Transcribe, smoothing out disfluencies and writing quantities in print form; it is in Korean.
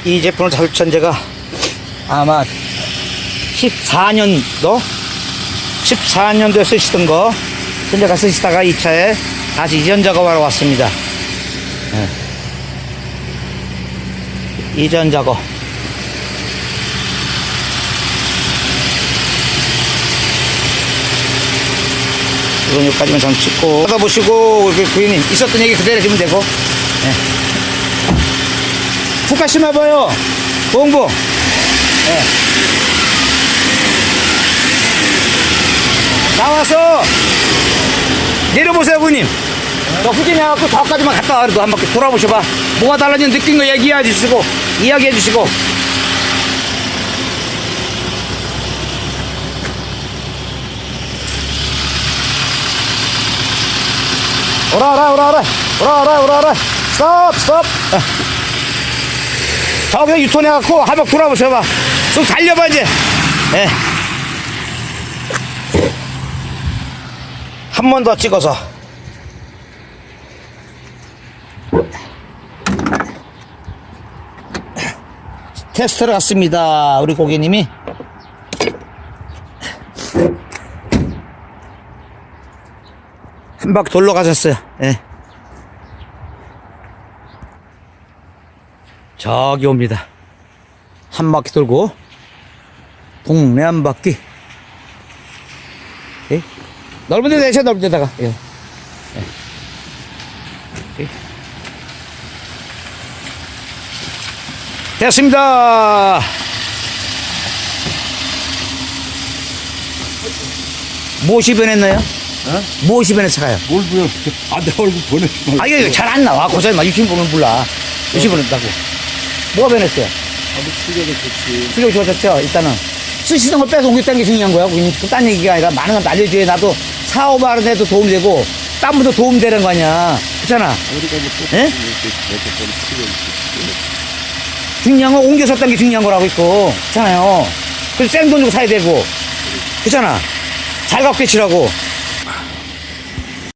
이 제품을 설치한 제가 아마 14년도에 쓰시던 거 현재가 쓰시다가 이 차에 다시 이전 작업하러 왔습니다. 네. 이전 작업. 이건 여기까지만 좀 찍고 받아보시고 고객님 있었던 얘기 그대로 해주면 되고. 네. 푹 가시나봐요 봉봉. 네. 나와서 내려보세요 고객님. 저 후진해 갖고 저까지만 갔다 와. 그래도 한 바퀴 돌아보셔봐. 뭐가 달라진 느낀 거 얘기해 주시고 이야기해 주시고. 오라 스톱. 저기서 유턴해 갖고 한 바퀴 돌아보셔봐. 좀 달려봐 이제. 네. 한 번 더 찍어서 테스트를 갔습니다. 우리 고객님이 한 바퀴 돌러 가셨어요. 예. 저기 옵니다. 한 바퀴 돌고 동네 한 바퀴. 예? 넓은 데 내셔. 넓은 데다가. 예. 예. 예. 됐습니다. 무엇이 변했나요? 어? 무엇이 변했을까요? 뭘 보여? 아, 내 얼굴 보내지 마. 아, 이거 잘 안 나와. 고사님, 유튜브 보면 몰라. 유튜브 보낸다고. 뭐가 변했어요? 아, 뭐 수저도 좋지. 수족이 좋아졌죠? 일단은. 쓰시던 걸 빼서 옮겼다는 게 중요한 거야. 딴 얘기가 아니라 많은 건 알려줘야 나도 사업하는 데도 도움되고, 딴 분도 도움되는 거 아니야. 그렇잖아. 우리가 뭐 또, 예? 이렇게 수저 있지. 중요한 건 옮겨 썼다는 게 중요한 거라고 있고. 그렇잖아요. 그래서 생돈 주고 사야 되고. 그렇잖아. 잘 갖고 계시라고.